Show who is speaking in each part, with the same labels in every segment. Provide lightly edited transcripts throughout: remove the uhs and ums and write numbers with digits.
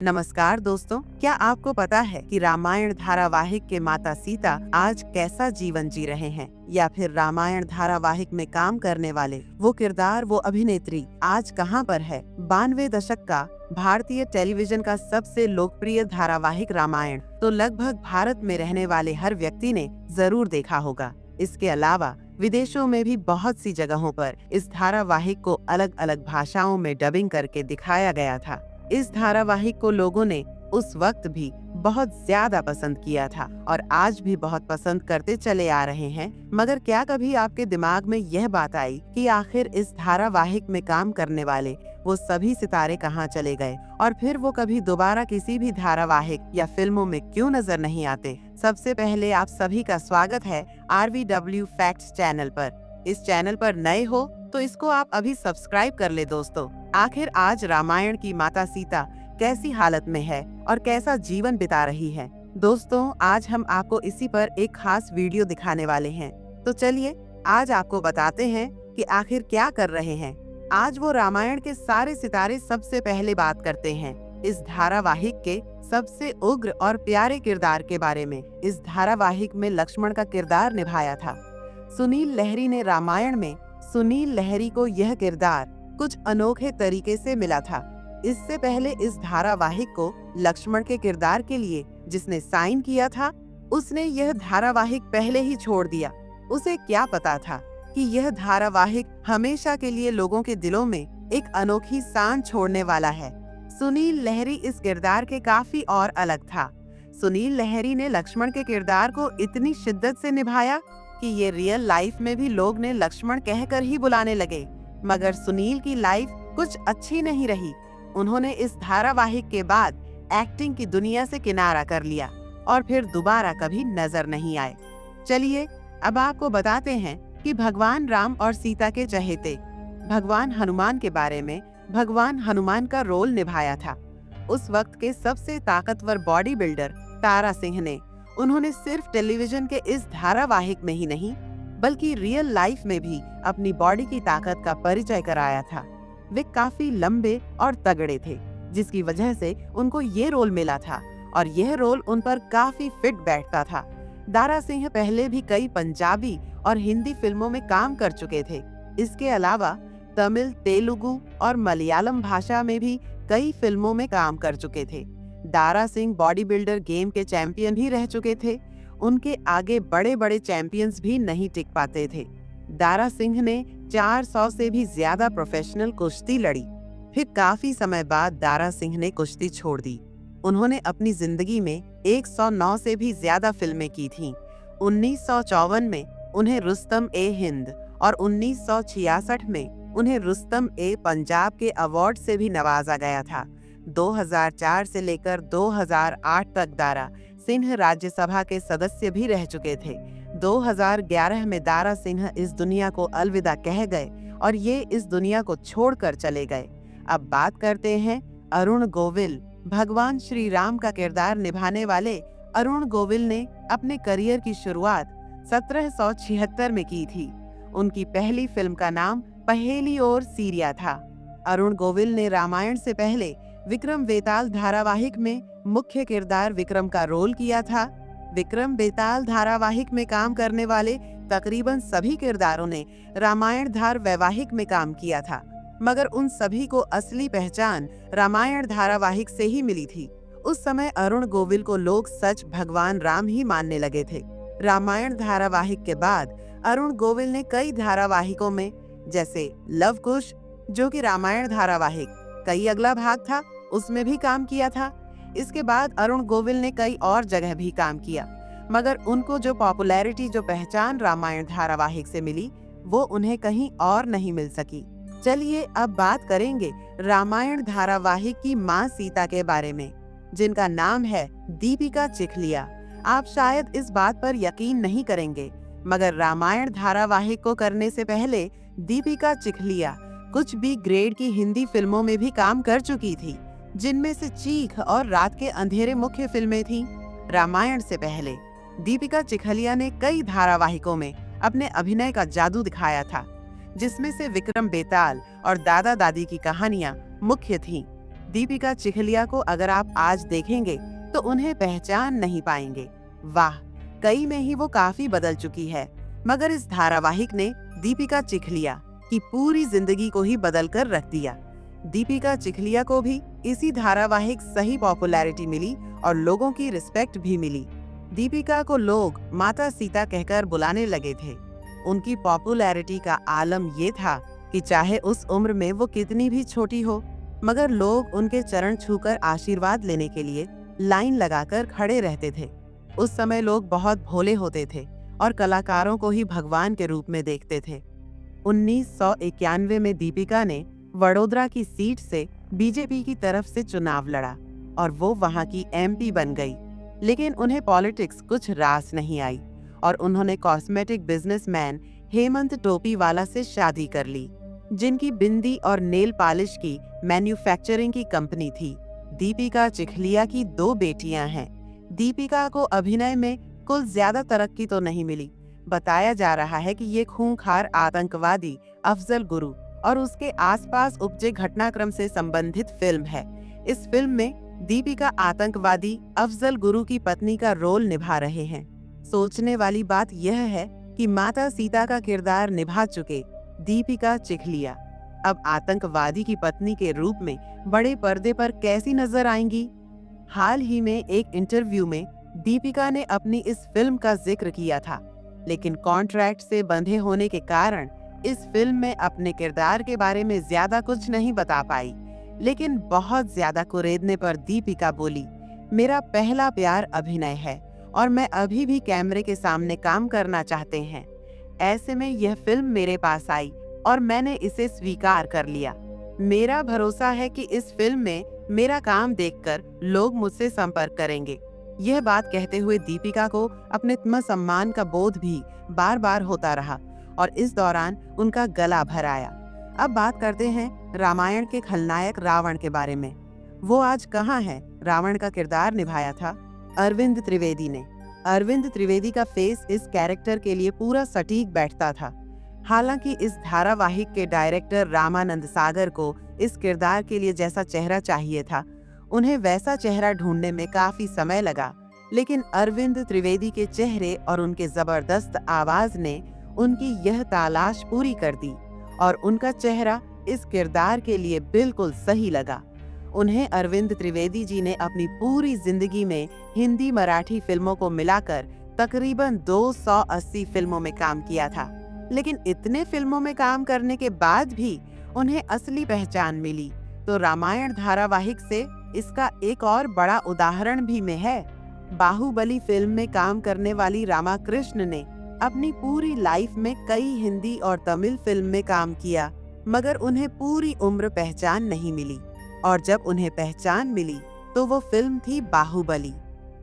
Speaker 1: नमस्कार दोस्तों, क्या आपको पता है कि रामायण धारावाहिक के माता सीता आज कैसा जीवन जी रहे हैं, या फिर रामायण धारावाहिक में काम करने वाले वो किरदार, वो अभिनेत्री आज कहां पर है। 92 दशक का भारतीय टेलीविजन का सबसे लोकप्रिय धारावाहिक रामायण तो लगभग भारत में रहने वाले हर व्यक्ति ने जरूर देखा होगा। इसके अलावा विदेशों में भी बहुत सी जगहों पर इस धारावाहिक को अलग अलग भाषाओं में डबिंग करके दिखाया गया था। इस धारावाहिक को लोगों ने उस वक्त भी बहुत ज्यादा पसंद किया था और आज भी बहुत पसंद करते चले आ रहे हैं। मगर क्या कभी आपके दिमाग में यह बात आई कि आखिर इस धारावाहिक में काम करने वाले वो सभी सितारे कहाँ चले गए और फिर वो कभी दोबारा किसी भी धारावाहिक या फिल्मों में क्यों नजर नहीं आते। सबसे पहले आप सभी का स्वागत है RVW फैक्ट्स चैनल पर। इस चैनल पर नए हो तो इसको आप अभी सब्सक्राइब कर ले दोस्तों। आखिर आज रामायण की माता सीता कैसी हालत में है और कैसा जीवन बिता रही है। दोस्तों, आज हम आपको इसी पर एक खास वीडियो दिखाने वाले हैं। तो चलिए आज आपको बताते हैं कि आखिर क्या कर रहे हैं। आज वो रामायण के सारे सितारे सबसे पहले बात करते हैं इस धारावाहिक के सबसे उग्र और प्यारे किरदार के बारे में। इस धारावाहिक में लक्ष्मण का किरदार निभाया था सुनील लहरी ने। रामायण में सुनील लहरी को यह किरदार कुछ अनोखे तरीके से मिला था। इससे पहले इस धारावाहिक को लक्ष्मण के किरदार के लिए जिसने साइन किया था, उसने यह धारावाहिक पहले ही छोड़ दिया। उसे क्या पता था कि यह धारावाहिक हमेशा के लिए लोगों के दिलों में एक अनोखी सांस छोड़ने वाला है। सुनील लहरी इस किरदार के काफी और अलग था। सुनील लहरी ने लक्ष्मण के किरदार को इतनी शिद्दत से निभाया कि ये रियल लाइफ में भी लोग ने लक्ष्मण कहकर ही बुलाने लगे। मगर सुनील की लाइफ कुछ अच्छी नहीं रही। उन्होंने इस धारावाहिक के बाद एक्टिंग की दुनिया से किनारा कर लिया और फिर दोबारा कभी नजर नहीं आए। चलिए अब आपको बताते हैं कि भगवान राम और सीता के चहेते भगवान हनुमान के बारे में। भगवान हनुमान का रोल निभाया था उस वक्त के सबसे ताकतवर बॉडी बिल्डर तारा सिंह ने। उन्होंने सिर्फ टेलीविजन के इस धारावाहिक में ही नहीं बल्कि रियल लाइफ में भी अपनी बॉडी की ताकत का परिचय कराया था। वे काफी लंबे और तगड़े थे, जिसकी वजह से उनको ये रोल मिला था और यह रोल उन पर काफी फिट बैठता था। दारा सिंह पहले भी कई पंजाबी और हिंदी फिल्मों में काम कर चुके थे। इसके अलावा तमिल, तेलुगु और मलयालम भाषा में भी कई फिल्मों में काम कर चुके थे। Dara Singh body builder game के चैंपियन भी रह चुके थे। उनके आगे बड़े बड़े चैंपियंस भी नहीं टिक पाते थे। दारा सिंह ने 400 से भी ज्यादा प्रोफेशनल कुश्ती लड़ी। फिर काफी समय बाद दारा सिंह ने कुश्ती छोड़ दी। उन्होंने अपनी जिंदगी में 109 से भी ज्यादा फिल्में की थीं। 1954 में उन्हें रुस्तम ए हिंद और 1966 में उन्हें रुस्तम ए पंजाब के अवार्ड से भी नवाजा गया था। 2004 से लेकर 2008 तक दारा सिंह राज्यसभा के सदस्य भी रह चुके थे। 2011 में दारा सिंह इस दुनिया को अलविदा कह गए और ये इस दुनिया को छोड़कर चले गए। अब बात करते हैं अरुण गोविल। भगवान श्री राम का किरदार निभाने वाले अरुण गोविल ने अपने करियर की शुरुआत 1776 में की थी। उनकी पहली फिल्म का नाम पहेली और सीरिया था। अरुण गोविल ने रामायण से पहले विक्रम बेताल धारावाहिक में मुख्य किरदार विक्रम का रोल किया था। विक्रम बेताल धारावाहिक में काम करने वाले तकरीबन सभी किरदारों ने रामायण धारावाहिक में काम किया था, मगर उन सभी को असली पहचान रामायण धारावाहिक से ही मिली थी। उस समय अरुण गोविल को लोग सच भगवान राम ही मानने लगे थे। रामायण धारावाहिक के बाद अरुण गोविल ने कई धारावाहिकों में, जैसे लव कुश जो कि रामायण धारावाहिक कई अगला भाग था, उसमें भी काम किया था। इसके बाद अरुण गोविल ने कई और जगह भी काम किया, मगर उनको जो पॉपुलैरिटी, जो पहचान रामायण धारावाहिक से मिली, वो उन्हें कहीं और नहीं मिल सकी। चलिए अब बात करेंगे रामायण धारावाहिक की माँ सीता के बारे में, जिनका नाम है दीपिका चिखलिया। आप शायद इस बात पर यकीन नहीं करेंगे, मगर रामायण धारावाहिक को करने से पहले दीपिका चिखलिया कुछ भी ग्रेड की हिंदी फिल्मों में भी काम कर चुकी थी, जिनमें से चीख और रात के अंधेरे मुख्य फिल्में थीं। रामायण से पहले दीपिका चिखलिया ने कई धारावाहिकों में अपने अभिनय का जादू दिखाया था, जिसमें से विक्रम बेताल और दादा दादी की कहानियां मुख्य थीं। दीपिका चिखलिया को अगर आप आज देखेंगे तो उन्हें पहचान नहीं पाएंगे। वाह, कई में ही वो काफी बदल चुकी है, मगर इस धारावाहिक ने दीपिका चिखलिया की पूरी जिंदगी को ही बदल कर रख दिया। दीपिका चिखलिया को भी इसी धारावाहिक सही पॉपुलैरिटी मिली और लोगों की रिस्पेक्ट भी मिली। दीपिका को लोग माता सीता कहकर बुलाने लगे थे। उनकी पॉपुलैरिटी का आलम ये था कि चाहे उस उम्र में वो कितनी भी छोटी हो, मगर लोग उनके चरण छूकर आशीर्वाद लेने के लिए लाइन लगाकर खड़े रहते थे। उस समय लोग बहुत भोले होते थे और कलाकारों को ही भगवान के रूप में देखते थे। 1991 में दीपिका ने वडोदरा की सीट से बीजेपी की तरफ से चुनाव लड़ा और वो वहां की एमपी बन गई। लेकिन उन्हें पॉलिटिक्स कुछ रास नहीं आई और उन्होंने कॉस्मेटिक बिजनेसमैन हेमंत टोपीवाला से शादी कर ली, जिनकी बिंदी और नेल पॉलिश की मैन्युफैक्चरिंग की कंपनी थी। दीपिका चिखलिया की 2 बेटियां हैं। दीपिका को अभिनय में कुल ज्यादा तरक्की तो नहीं मिली। बताया जा रहा है कि ये खूंखार आतंकवादी अफजल गुरु और उसके आसपास उपजे घटनाक्रम से संबंधित फिल्म है। इस फिल्म में दीपिका आतंकवादी अफजल गुरु की पत्नी का रोल निभा रहे हैं। सोचने वाली बात यह है कि माता सीता का किरदार निभा चुके दीपिका चिखलिया अब आतंकवादी की पत्नी के रूप में बड़े पर्दे पर कैसी नजर आएंगी। हाल ही में एक इंटरव्यू में दीपिका ने अपनी इस फिल्म का जिक्र किया था, लेकिन कॉन्ट्रैक्ट से बंधे होने के कारण इस फिल्म में अपने किरदार के बारे में ज्यादा कुछ नहीं बता पाई। लेकिन बहुत ज्यादा कुरेदने पर दीपिका बोली, मेरा पहला प्यार अभिनय है और मैं अभी भी कैमरे के सामने काम करना चाहते हैं। ऐसे में यह फिल्म मेरे पास आई और मैंने इसे स्वीकार कर लिया। मेरा भरोसा है कि इस फिल्म में मेरा काम देखकर लोग मुझसे संपर्क करेंगे। यह बात कहते हुए दीपिका को अपने आत्मसम्मान का बोध भी बार बार होता रहा और इस दौरान उनका गला भर आया। अब बात करते हैं रामायण के खलनायक रावण के बारे में। वो आज कहाँ है? रावण का किरदार निभाया था अरविंद त्रिवेदी ने। अरविंद त्रिवेदी का फेस इस कैरेक्टर के लिए पूरा सटीक बैठता था। हालांकि इस धारावाहिक के डायरेक्टर रामानंद सागर को इस किरदार के लिए जैसा चेहरा चाहिए था, उन्हें वैसा चेहरा ढूंढने में काफी समय लगा। लेकिन अरविंद त्रिवेदी के चेहरे और उनके जबरदस्त आवाज ने उनकी यह तलाश पूरी कर दी और उनका चेहरा इस किरदार के लिए बिल्कुल सही लगा। उन्हें अरविंद त्रिवेदी जी ने अपनी पूरी जिंदगी में हिंदी मराठी फिल्मों को मिलाकर तकरीबन 280 फिल्मों में काम किया था। लेकिन इतने फिल्मों में काम करने के बाद भी उन्हें असली पहचान मिली तो रामायण धारावाहिक से इसका एक और बड़ा उदाहरण भी में है। बाहुबली फिल्म में काम करने वाली रामा कृष्ण ने अपनी पूरी लाइफ में कई हिंदी और तमिल फिल्म में काम किया, मगर उन्हें पूरी उम्र पहचान नहीं मिली और जब उन्हें पहचान मिली तो वो फिल्म थी बाहुबली।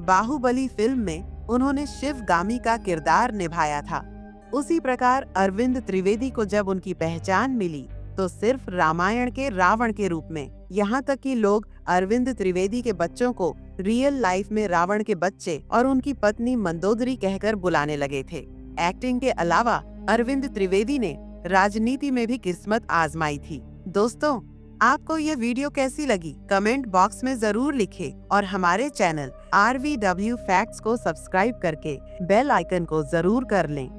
Speaker 1: बाहुबली फिल्म में उन्होंने शिवगामी का किरदार निभाया था। उसी प्रकार अरविंद त्रिवेदी को जब उनकी पहचान मिली तो सिर्फ रामायण के रावण के रूप में। यहाँ तक कि लोग अरविंद त्रिवेदी के बच्चों को रियल लाइफ में रावण के बच्चे और उनकी पत्नी मंदोदरी कहकर बुलाने लगे थे। एक्टिंग के अलावा अरविंद त्रिवेदी ने राजनीति में भी किस्मत आजमाई थी। दोस्तों, आपको ये वीडियो कैसी लगी? कमेंट बॉक्स में जरूर लिखें और हमारे चैनल RVW फैक्ट्स को सब्सक्राइब करके बेल आइकन को जरूर कर लें।